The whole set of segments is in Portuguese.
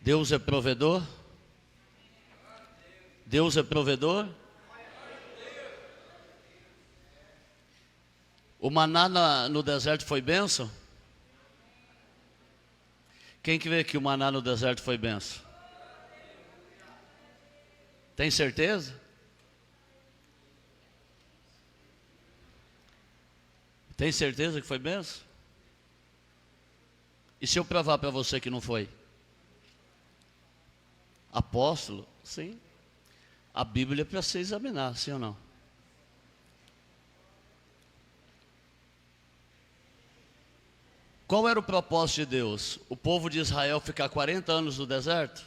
Deus é provedor? Deus é provedor? O maná no deserto foi bênção? Quem que vê que o maná no deserto foi bênção? Tem certeza? Tem certeza que foi bênção? E se eu provar para você que não foi? Apóstolo? Sim. A Bíblia é para você examinar, sim ou não? Qual era o propósito de Deus? O povo de Israel ficar 40 anos no deserto?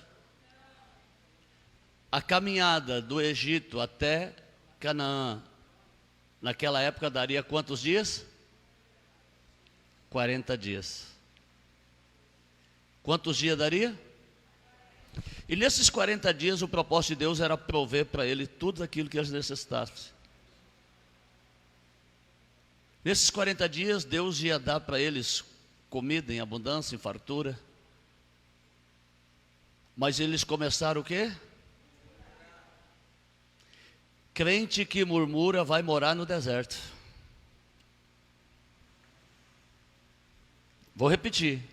A caminhada do Egito até Canaã, naquela época daria quantos dias? 40 dias. Quantos dias daria? E nesses 40 dias o propósito de Deus era prover para ele tudo aquilo que eles necessitassem. Nesses 40 dias Deus ia dar para eles comida em abundância, em fartura. Mas eles começaram o quê? Crente que murmura vai morar no deserto. Vou repetir.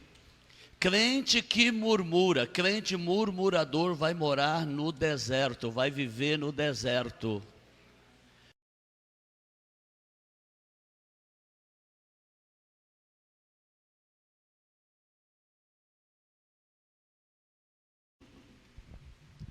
Crente que murmura, crente murmurador vai morar no deserto, vai viver no deserto.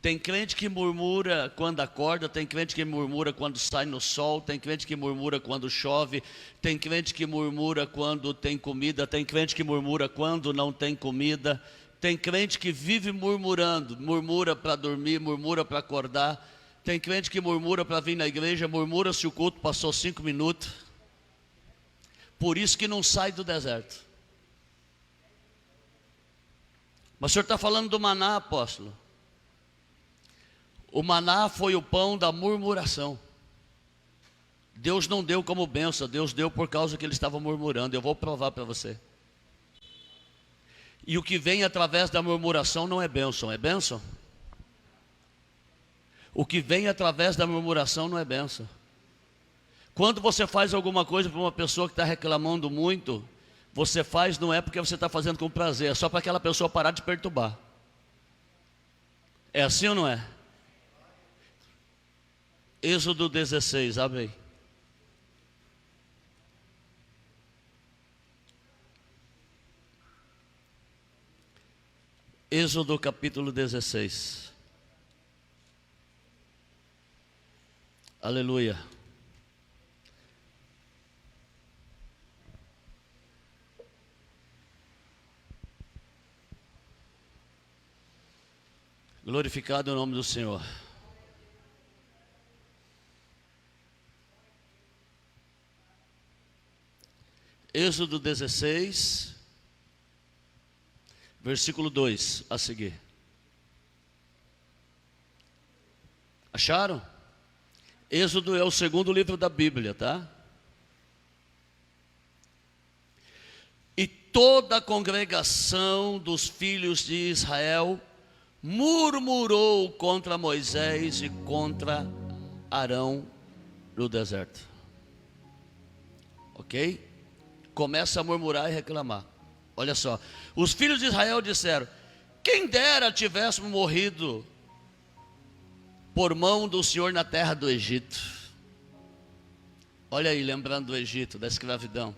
Tem crente que murmura quando acorda, tem crente que murmura quando sai no sol, tem crente que murmura quando chove, tem crente que murmura quando tem comida, tem crente que murmura quando não tem comida, tem crente que vive murmurando, murmura para dormir, murmura para acordar, tem crente que murmura para vir na igreja, murmura se o culto passou 5 minutos, por isso que não sai do deserto. Mas o senhor está falando do maná, apóstolo? O maná foi o pão da murmuração. Deus não deu como bênção, Deus deu por causa que ele estava murmurando. Eu vou provar para você. E o que vem através da murmuração não é bênção, é bênção? O que vem através da murmuração não é bênção. Quando você faz alguma coisa para uma pessoa que está reclamando muito, você faz não é porque você está fazendo com prazer, é só para aquela pessoa parar de perturbar. É assim ou não é? Êxodo 16, abre aí. Êxodo capítulo 16. Aleluia. Glorificado é o nome do Senhor. Êxodo 16, versículo 2, a seguir. Acharam? Êxodo é o segundo livro da Bíblia, tá? E toda a congregação dos filhos de Israel murmurou contra Moisés e contra Arão no deserto. Ok? Começa a murmurar e reclamar. Olha só, os filhos de Israel disseram: quem dera tivéssemos morrido por mão do Senhor na terra do Egito. Olha aí, lembrando do Egito, da escravidão.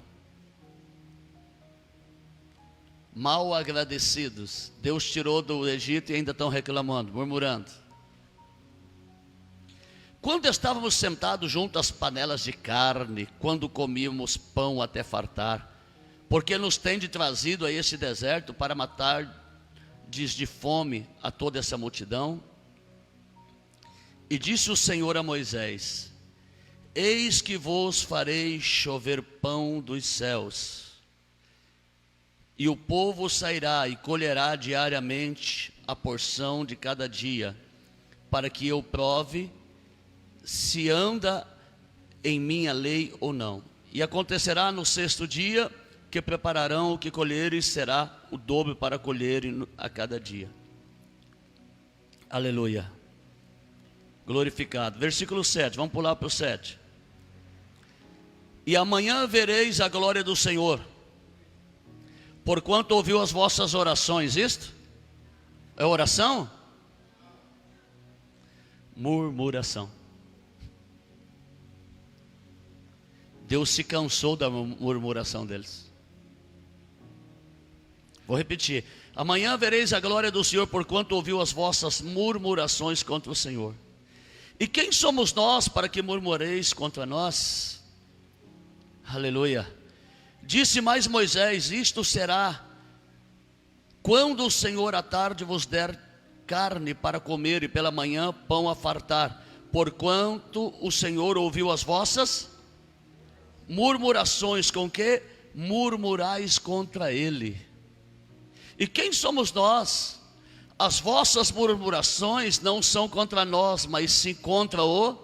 Mal agradecidos, Deus tirou do Egito e ainda estão reclamando, murmurando. Quando estávamos sentados junto às panelas de carne, quando comíamos pão até fartar, porque nos tende trazido a esse deserto para matar de fome a toda essa multidão? E disse o Senhor a Moisés: eis que vos farei chover pão dos céus, e o povo sairá e colherá diariamente a porção de cada dia, para que eu prove se anda em minha lei ou não. E acontecerá no 6º dia que prepararão o que colheres, será o dobro para colherem a cada dia. Aleluia. Glorificado. Versículo 7, vamos pular para o 7. E amanhã vereis a glória do Senhor, porquanto ouviu as vossas orações. Isto é oração? Murmuração. Deus se cansou da murmuração deles. Vou repetir. Amanhã vereis a glória do Senhor, porquanto ouviu as vossas murmurações contra o Senhor. E quem somos nós para que murmureis contra nós? Aleluia. Disse mais Moisés: isto será quando o Senhor à tarde vos der carne para comer, e pela manhã pão a fartar, porquanto o Senhor ouviu as vossas murmurações. Com que murmurais contra ele? E quem somos nós? As vossas murmurações não são contra nós, mas sim contra o...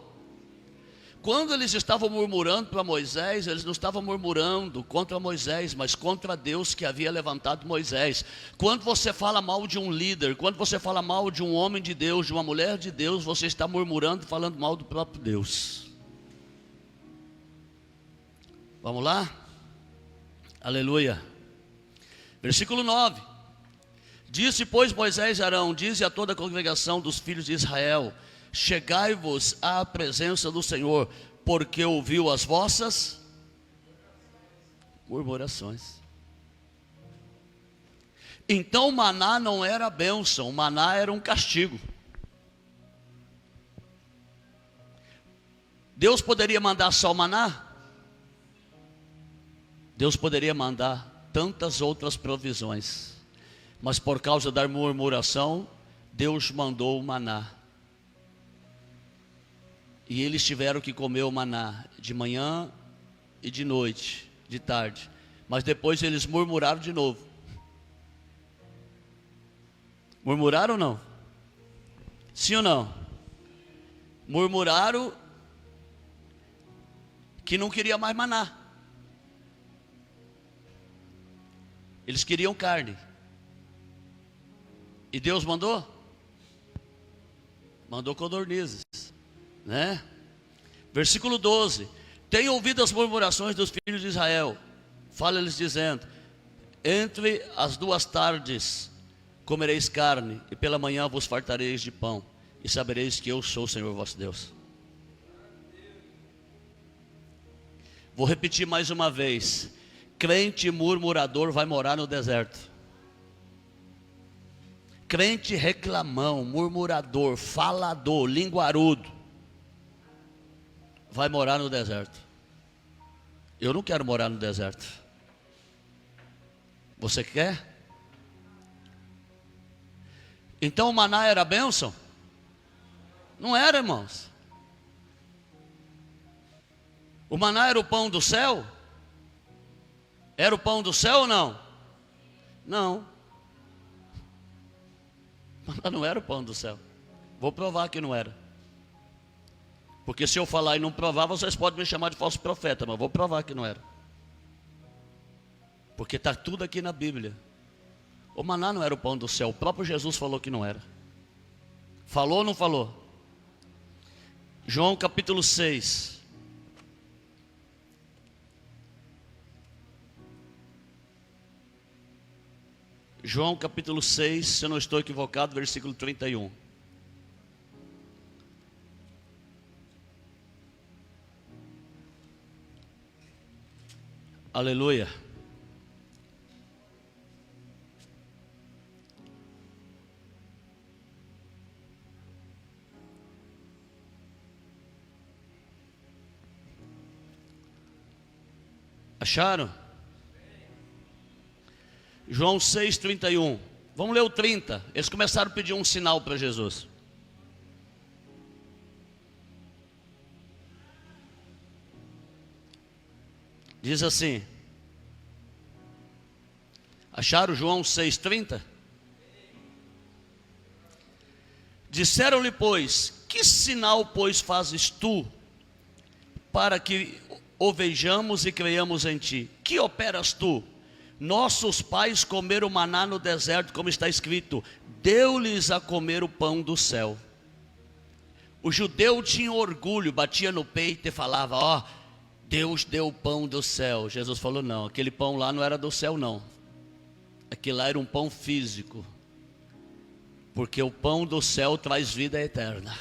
Quando eles estavam murmurando para Moisés, eles não estavam murmurando contra Moisés, mas contra Deus que havia levantado Moisés. Quando você fala mal de um líder, quando você fala mal de um homem de Deus, de uma mulher de Deus, você está murmurando, falando mal do próprio Deus. Vamos lá? Aleluia. Versículo 9. Disse, pois, Moisés a Arão: dize a toda a congregação dos filhos de Israel: chegai-vos à presença do Senhor, porque ouviu as vossas murmurações. Então o maná não era bênção, o maná era um castigo. Deus poderia mandar só o maná? Deus poderia mandar tantas outras provisões, mas por causa da murmuração, Deus mandou o maná. E eles tiveram que comer o maná de manhã e de noite, de tarde. Mas depois eles murmuraram de novo. Murmuraram ou não? Sim ou não? Murmuraram que não queria mais maná. Eles queriam carne. E Deus mandou? Mandou codornizes, né? Versículo 12. Tenho ouvido as murmurações dos filhos de Israel. Fala-lhes dizendo: entre as duas tardes comereis carne, e pela manhã vos fartareis de pão, e sabereis que eu sou o Senhor vosso Deus. Vou repetir mais uma vez. Crente murmurador vai morar no deserto. Crente reclamão, murmurador, falador, linguarudo, vai morar no deserto. Eu não quero morar no deserto. Você quer? Então o maná era bênção? Não era, irmãos. O maná era o pão do céu? Era o pão do céu ou não? Não. Mas não era o pão do céu. Vou provar que não era. Porque se eu falar e não provar, vocês podem me chamar de falso profeta, mas vou provar que não era. Porque está tudo aqui na Bíblia. O maná não era o pão do céu. O próprio Jesus falou que não era. Falou ou não falou? João capítulo 6. João capítulo 6, se eu não estou equivocado, versículo 31. Aleluia. Acharam? João 6, 31. Vamos ler o 30. Eles começaram a pedir um sinal para Jesus. Diz assim. Acharam João 6, 30? Disseram-lhe, pois: que sinal, pois, fazes tu, para que o vejamos e creiamos em ti? Que operas tu? Nossos pais comeram maná no deserto, como está escrito: deu-lhes a comer o pão do céu. O judeu tinha orgulho, batia no peito e falava: ó, Deus deu o pão do céu. Jesus falou: não, aquele pão lá não era do céu não. Aquele lá era um pão físico. Porque o pão do céu traz vida eterna.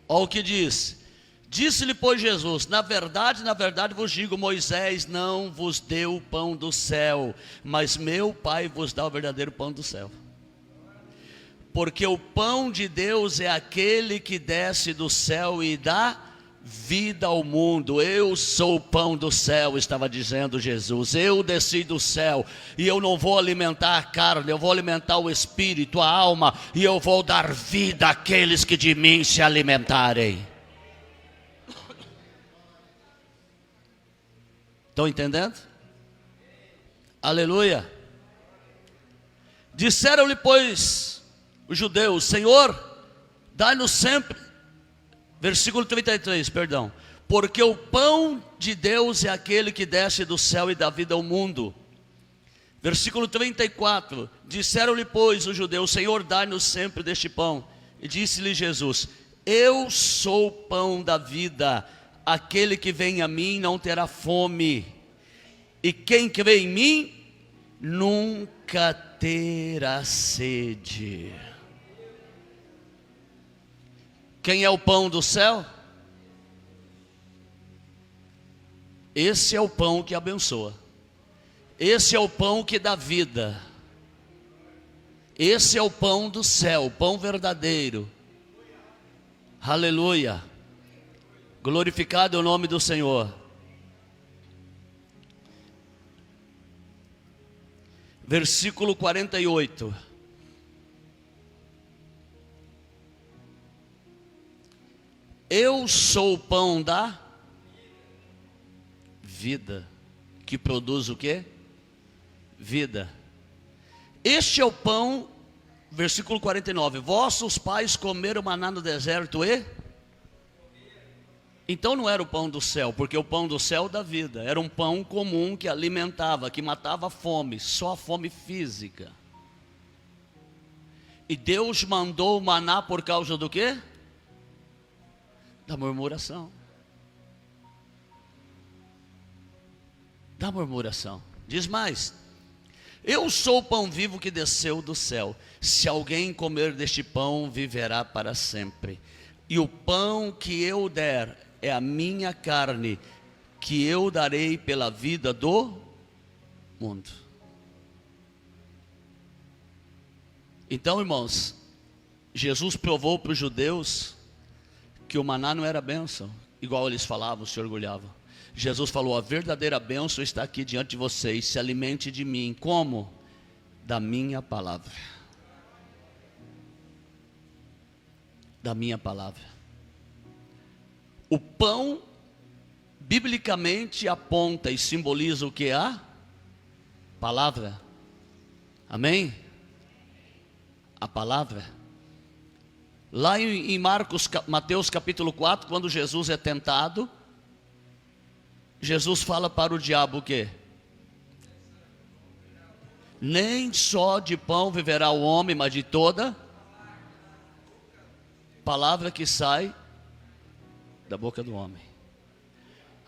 Olha o que diz. Disse-lhe, pois, Jesus: na verdade vos digo, Moisés não vos deu o pão do céu, mas meu Pai vos dá o verdadeiro pão do céu. Porque o pão de Deus é aquele que desce do céu e dá vida ao mundo. Eu sou o pão do céu, estava dizendo Jesus. Eu desci do céu e eu não vou alimentar a carne, eu vou alimentar o espírito, a alma, e eu vou dar vida àqueles que de mim se alimentarem. Estão entendendo? Aleluia. Disseram-lhe, pois, os judeus: Senhor, dai-nos sempre, versículo 33, perdão, porque o pão de Deus é aquele que desce do céu e dá vida ao mundo. Versículo 34, disseram-lhe, pois, os judeus: Senhor, dai-nos sempre deste pão. E disse-lhe Jesus: eu sou o pão da vida, aquele que vem a mim não terá fome, e quem crê em mim nunca terá sede. Quem é o pão do céu? Esse é o pão que abençoa. Esse é o pão que dá vida. Esse é o pão do céu, o pão verdadeiro. Aleluia. Glorificado é o nome do Senhor. Versículo 48. Eu sou o pão da vida, que produz o quê? Vida. Este é o pão, versículo 49. Vossos pais comeram maná no deserto e? Então não era o pão do céu, porque o pão do céu dá vida. Era um pão comum que alimentava, que matava a fome, só a fome física. E Deus mandou o maná por causa do quê? Da murmuração. Da murmuração. Diz mais: eu sou o pão vivo que desceu do céu. Se alguém comer deste pão, viverá para sempre. E o pão que eu der é a minha carne, que eu darei pela vida do mundo. Então, irmãos, Jesus provou para os judeus que o maná não era bênção, igual eles falavam, se orgulhavam. Jesus falou: a verdadeira bênção está aqui diante de vocês, se alimente de mim. Como? Da minha palavra. Da minha palavra. O pão, biblicamente, aponta e simboliza o que? A palavra. Amém? A palavra. Lá em Mateus capítulo 4, quando Jesus é tentado, Jesus fala para o diabo o quê? Nem só de pão viverá o homem, mas de toda palavra que sai da boca do homem.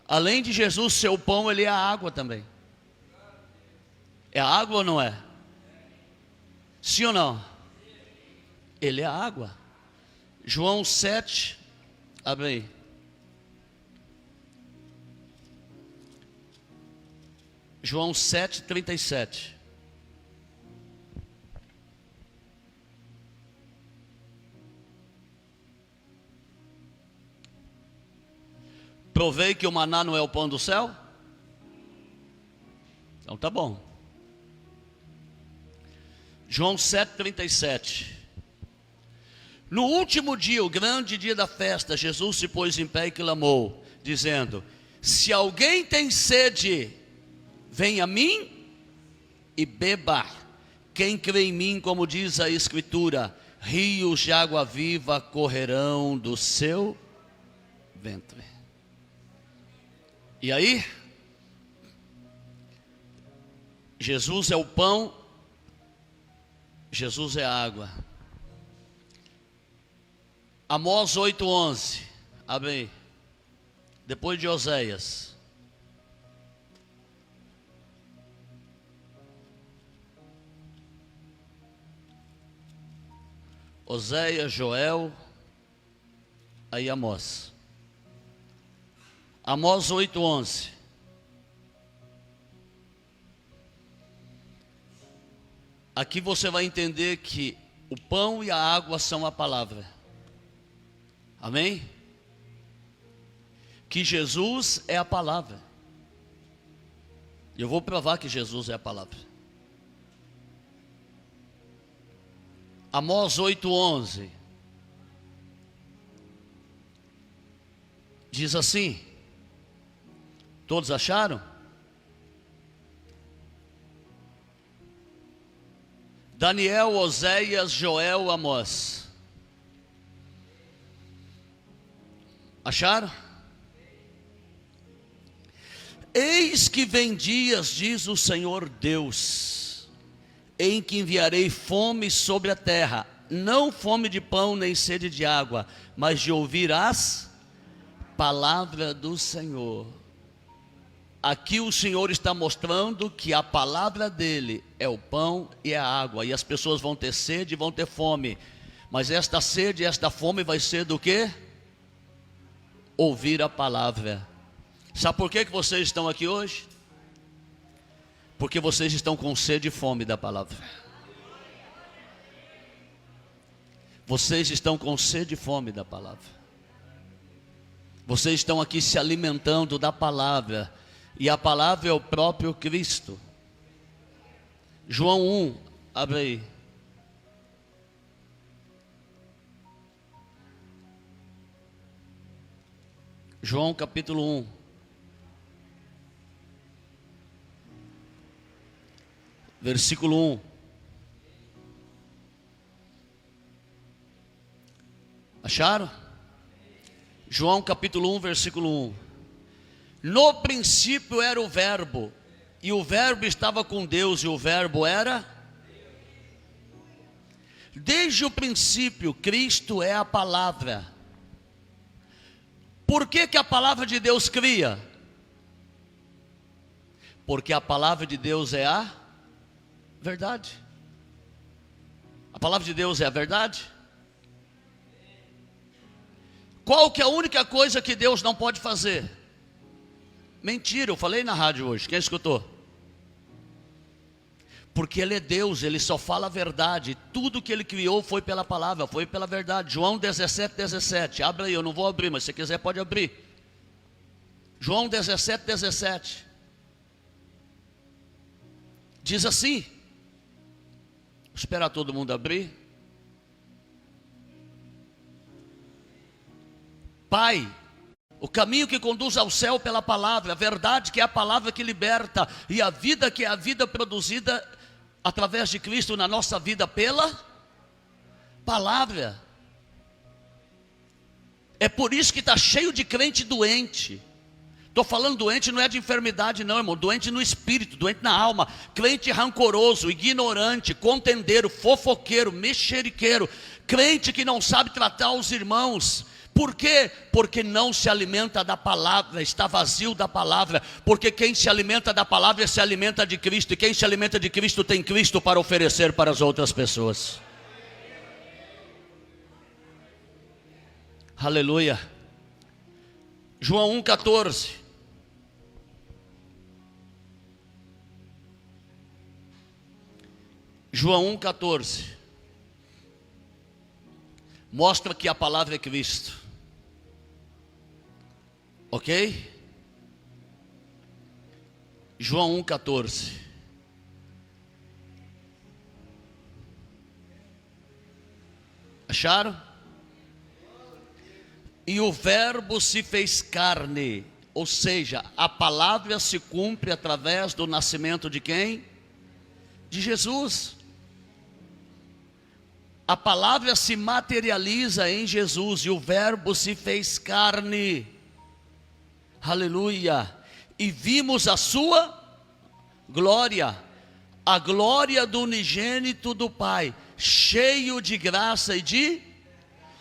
Além de Jesus ser o pão, ele é a água também. É a água ou não é? Sim ou não? Ele é a água. João 7, abre aí. João 7, 37. Provei que o maná não é o pão do céu? Então tá bom. João 7, 37. No último dia, o grande dia da festa, Jesus se pôs em pé e clamou, dizendo: se alguém tem sede, venha a mim e beba. Quem crê em mim, como diz a Escritura, rios de água viva correrão do seu ventre. E aí, Jesus é o pão Jesus é água. Amós 8:11. Abre aí. Depois de Oséias. Oséias, Joel, aí Amós. Amós 8:11. Aqui você vai entender que o pão e a água são a palavra. Amém? Que Jesus é a palavra. Eu vou provar que Jesus é a palavra. Amós 8:11 diz assim. Todos acharam? Daniel, Oséias, Joel, Amós. Acharam? Eis que vem dias, diz o Senhor Deus, em que enviarei fome sobre a terra, não fome de pão nem sede de água, mas de ouvir as palavras do Senhor. Aqui o Senhor está mostrando que a palavra dele é o pão e a água, e as pessoas vão ter sede e vão ter fome, mas esta sede e esta fome vai ser do quê? Ouvir a palavra. Sabe por que vocês estão aqui hoje? Porque vocês estão com sede e fome da palavra. Vocês estão com sede e fome da palavra. Vocês estão aqui se alimentando da palavra. E a palavra é o próprio Cristo. João 1, abre aí. João capítulo 1. Versículo 1. Acharam? João capítulo 1, versículo 1. No princípio era o verbo, e o verbo estava com Deus, e o verbo era? Desde o princípio, Cristo é a palavra. Por que a palavra de Deus cria? Porque a palavra de Deus é a verdade. A palavra de Deus é a verdade. Qual que é a única coisa que Deus não pode fazer? Mentira, eu falei na rádio hoje, quem escutou? Porque Ele é Deus, Ele só fala a verdade. Tudo que Ele criou foi pela palavra, foi pela verdade. João 17:17, abre aí, eu não vou abrir, mas se quiser pode abrir. João 17:17 diz assim, vou esperar todo mundo abrir. Pai, o caminho que conduz ao céu pela palavra, a verdade que é a palavra que liberta, e a vida que é a vida produzida através de Cristo na nossa vida pela palavra. É por isso que está cheio de crente doente. Estou falando doente não é de enfermidade não, irmão, doente no espírito, doente na alma, crente rancoroso, ignorante, contendeiro, fofoqueiro, mexeriqueiro, crente que não sabe tratar os irmãos. Por quê? Porque não se alimenta da palavra, está vazio da palavra. Porque quem se alimenta da palavra se alimenta de Cristo, e quem se alimenta de Cristo tem Cristo para oferecer para as outras pessoas. Aleluia. João 1,14. João 1,14 mostra que a palavra é Cristo. Ok? João 1,14. Acharam? E o verbo se fez carne, ou seja, a palavra se cumpre através do nascimento de quem? De Jesus. A palavra se materializa em Jesus, e o verbo se fez carne. Aleluia. E vimos a sua glória, a glória do unigênito do Pai, cheio de graça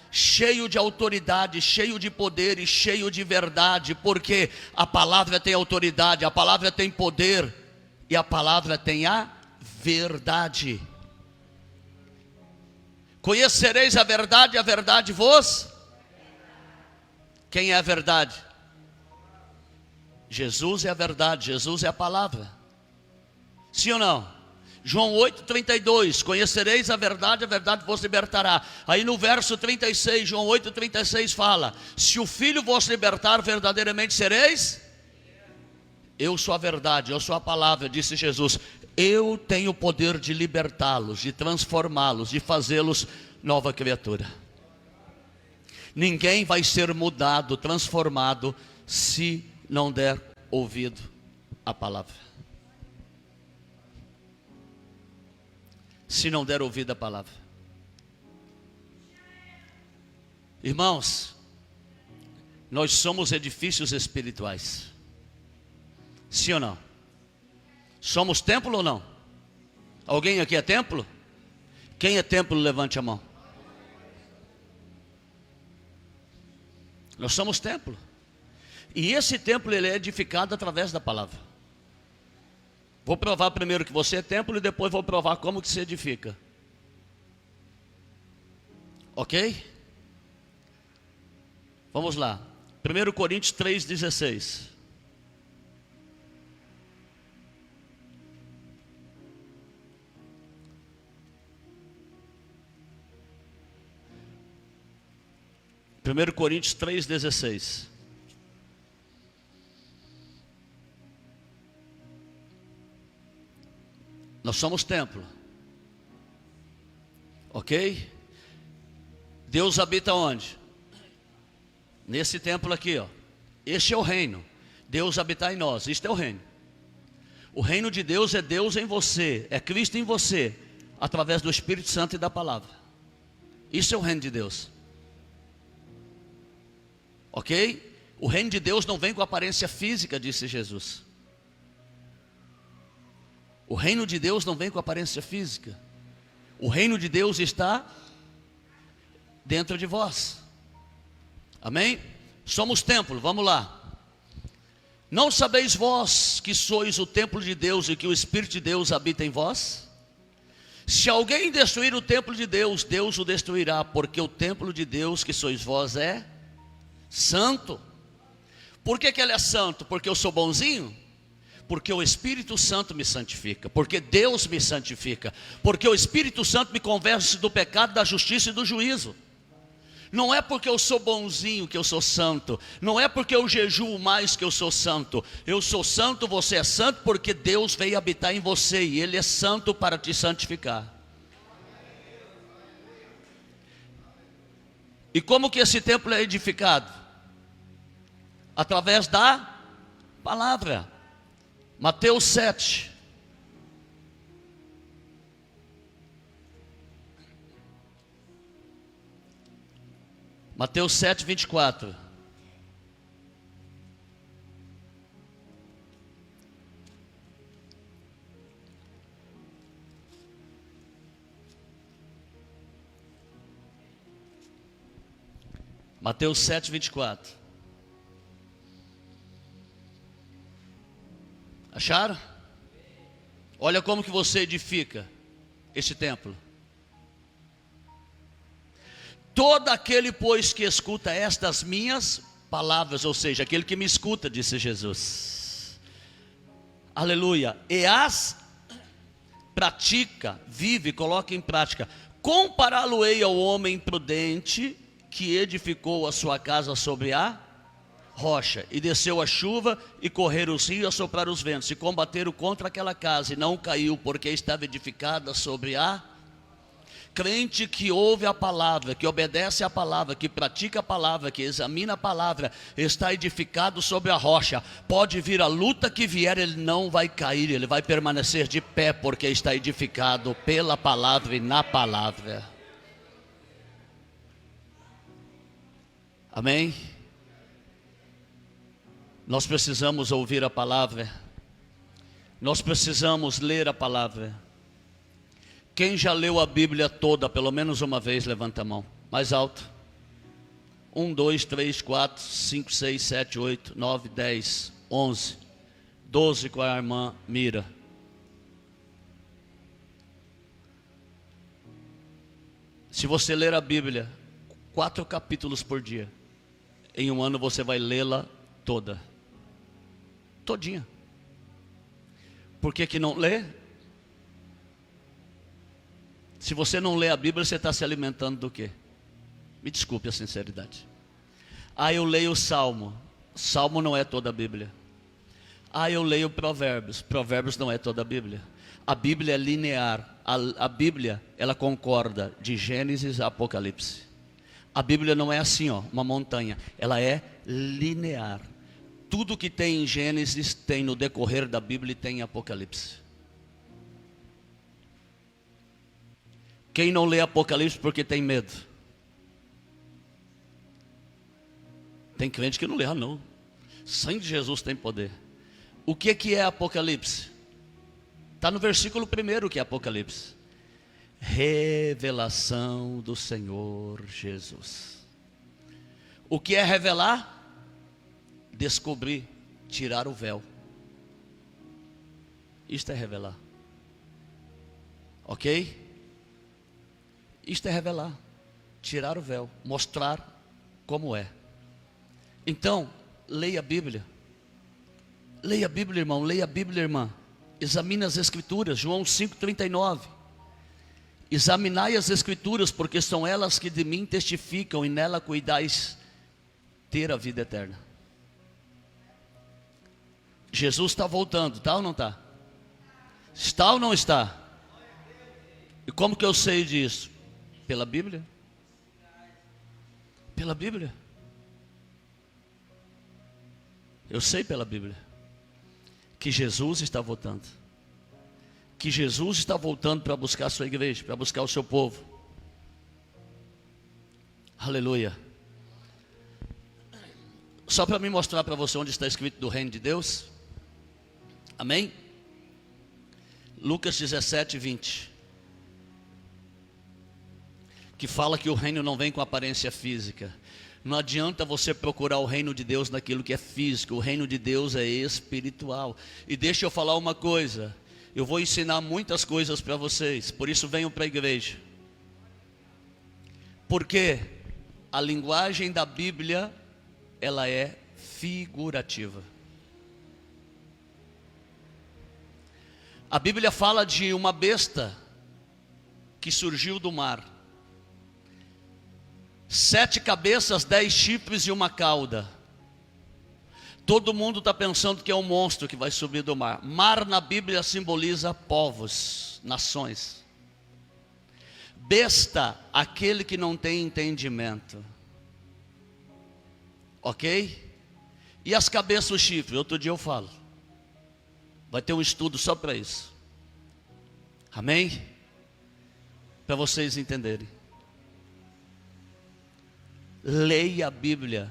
cheio de autoridade, cheio de poder e cheio de verdade, porque a palavra tem autoridade, a palavra tem poder e a palavra tem a verdade. Conhecereis a verdade vos. Quem é a verdade? Jesus é a verdade, Jesus é a palavra. Sim ou não? João 8,32, conhecereis a verdade vos libertará. Aí no verso 36, João 8,36 fala: se o Filho vos libertar, verdadeiramente sereis. Eu sou a verdade, eu sou a palavra, disse Jesus. Eu tenho o poder de libertá-los, de transformá-los, de fazê-los nova criatura. Ninguém vai ser mudado, transformado, se não der ouvido à palavra. Se não der ouvido à palavra. Irmãos, nós somos edifícios espirituais. Sim ou não? Somos templo ou não? Alguém aqui é templo? Quem é templo, levante a mão. Nós somos templo. E esse templo ele é edificado através da palavra. Vou provar primeiro que você é templo e depois vou provar como que se edifica. Ok? Vamos lá. 1 Coríntios 3,16. Primeiro Coríntios 3,16. Nós somos templo. Ok? Deus habita onde? Nesse templo aqui, ó. Este é o reino. Deus habita em nós. Este é o reino. O reino de Deus é Deus em você. É Cristo em você. Através do Espírito Santo e da palavra. Isso é o reino de Deus. Ok? O reino de Deus não vem com aparência física, disse Jesus. O reino de Deus não vem com aparência física. O reino de Deus está dentro de vós. Amém? Somos templo, vamos lá. Não sabeis vós que sois o templo de Deus e que o Espírito de Deus habita em vós? Se alguém destruir o templo de Deus, Deus o destruirá, porque o templo de Deus que sois vós é santo. Por que ele é santo? Porque eu sou bonzinho? Porque o Espírito Santo me santifica, porque Deus me santifica, porque o Espírito Santo me convence do pecado, da justiça e do juízo. Não é porque eu sou bonzinho que eu sou santo, não é porque eu jejuo mais que eu sou santo. Eu sou santo, você é santo, porque Deus veio habitar em você e Ele é santo para te santificar. E como que esse templo é edificado? Através da palavra. Mateus 7. Mateus 7, 24. Mateus 7, 24. Acharam? Olha como que você edifica este templo. Todo aquele, pois, que escuta estas minhas palavras, ou seja, aquele que me escuta, disse Jesus, aleluia, e as pratica, vive, coloca em prática, compará-lo-ei ao homem prudente que edificou a sua casa sobre a rocha, e desceu a chuva, e correram os rios, a soprar os ventos, e combateram contra aquela casa, e não caiu, porque estava edificada sobre a. Crente que ouve a palavra, que obedece a palavra, que pratica a palavra, que examina a palavra, está edificado sobre a rocha. Pode vir a luta que vier, ele não vai cair, ele vai permanecer de pé, porque está edificado pela palavra e na palavra. Amém? Nós precisamos ouvir a palavra, nós precisamos ler a palavra. Quem já leu a Bíblia toda, pelo menos uma vez, levanta a mão. Mais alto. 1, 2, 3, 4, 5, 6, 7, 8, 9, 10, 11, 12 com a irmã Mira. Se você ler a Bíblia 4 capítulos por dia, em um ano você vai lê-la toda. Todinha. Por que não lê? Se você não lê a Bíblia, você está se alimentando do quê? Me desculpe a sinceridade. Eu leio o Salmo. Salmo não é toda a Bíblia. Eu leio Provérbios. Provérbios não é toda a Bíblia. A Bíblia é linear. A Bíblia, ela concorda de Gênesis a Apocalipse. A Bíblia não é assim, uma montanha. Ela é linear. Tudo que tem em Gênesis tem no decorrer da Bíblia e tem em Apocalipse. Quem não lê Apocalipse porque tem medo? Tem crente que não lê, não. Sangue de Jesus tem poder. O que é Apocalipse? Está no versículo 1 que é Apocalipse. Revelação do Senhor Jesus. O que é revelar? Descobrir, tirar o véu. Isto é revelar. Ok? Isto é revelar, tirar o véu, mostrar como é. Então, leia a Bíblia. Leia a Bíblia, irmão, leia a Bíblia, irmã. Examine as Escrituras, João 5,39. Examinai as Escrituras, porque são elas que de mim testificam, e nela cuidais ter a vida eterna. Jesus está voltando, está ou não está? Está ou não está? E como que eu sei disso? Pela Bíblia? Pela Bíblia. Eu sei pela Bíblia que Jesus está voltando. Que Jesus está voltando para buscar a sua igreja, para buscar o seu povo. Aleluia. Só para me mostrar para você onde está escrito do reino de Deus. Amém? Lucas 17, 20. Que fala que o reino não vem com aparência física. Não adianta você procurar o reino de Deus naquilo que é físico. O reino de Deus é espiritual. E deixa eu falar uma coisa. Eu vou ensinar muitas coisas para vocês. Por isso venham para a igreja. Porque a linguagem da Bíblia, ela é figurativa. A Bíblia fala de uma besta que surgiu do mar. 7 cabeças, 10 chifres e uma cauda. Todo mundo está pensando que é um monstro que vai subir do mar. Mar na Bíblia simboliza povos, nações. Besta, aquele que não tem entendimento. Ok? E as cabeças, o chifre? Outro dia eu falo. Vai ter um estudo só para isso. Amém? Para vocês entenderem. Leia a Bíblia.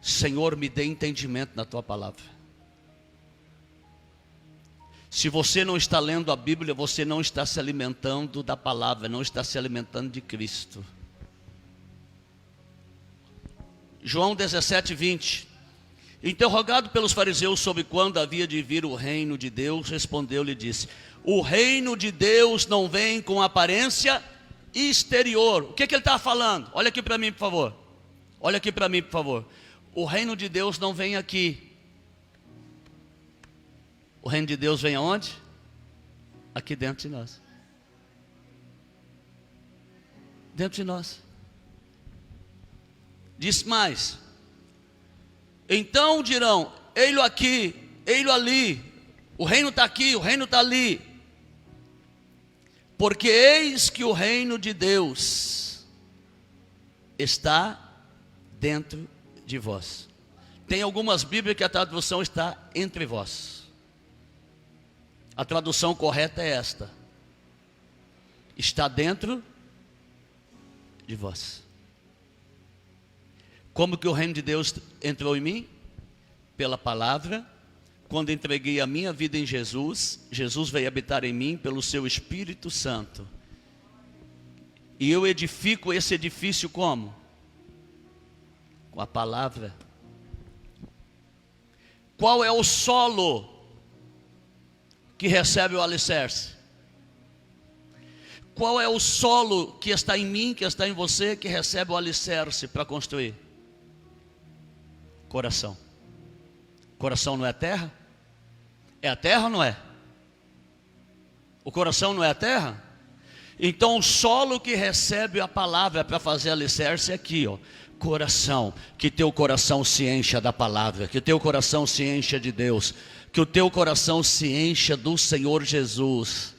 Senhor, me dê entendimento na tua palavra. Se você não está lendo a Bíblia, você não está se alimentando da palavra, não está se alimentando de Cristo. João 17, 20. Interrogado pelos fariseus sobre quando havia de vir o reino de Deus, respondeu-lhe e disse: o reino de Deus não vem com aparência exterior. O que ele está falando? Olha aqui para mim, por favor. Olha aqui para mim, por favor. O reino de Deus não vem aqui. O reino de Deus vem aonde? Aqui dentro de nós. Dentro de nós. Diz mais. Então dirão: ei-lo aqui, ei-lo ali. O reino está aqui, o reino está ali. Porque eis que o reino de Deus está dentro de vós. Tem algumas Bíblias que a tradução está entre vós. A tradução correta é esta: está dentro de vós. Como que o reino de Deus entrou em mim? Pela palavra, quando entreguei a minha vida em Jesus, Jesus veio habitar em mim pelo seu Espírito Santo. E eu edifico esse edifício como? Com a palavra. Qual é o solo que recebe o alicerce? Qual é o solo que está em mim, que está em você, que recebe o alicerce para construir? Coração. Coração não é terra? É a terra ou não é? O coração não é a terra? Então o solo que recebe a palavra para fazer alicerce é aqui, ó. Coração, que teu coração se encha da palavra, que teu coração se encha de Deus, que o teu coração se encha do Senhor Jesus,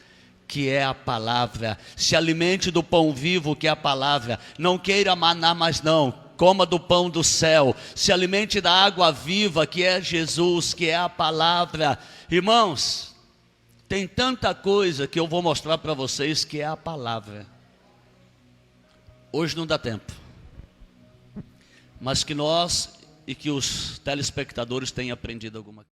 que é a palavra. Se alimente do pão vivo, que é a palavra. Não queira maná mais não, coma do pão do céu. Se alimente da água viva, que é Jesus, que é a palavra. Irmãos, tem tanta coisa que eu vou mostrar para vocês que é a palavra. Hoje não dá tempo, mas que nós e que os telespectadores tenham aprendido alguma coisa.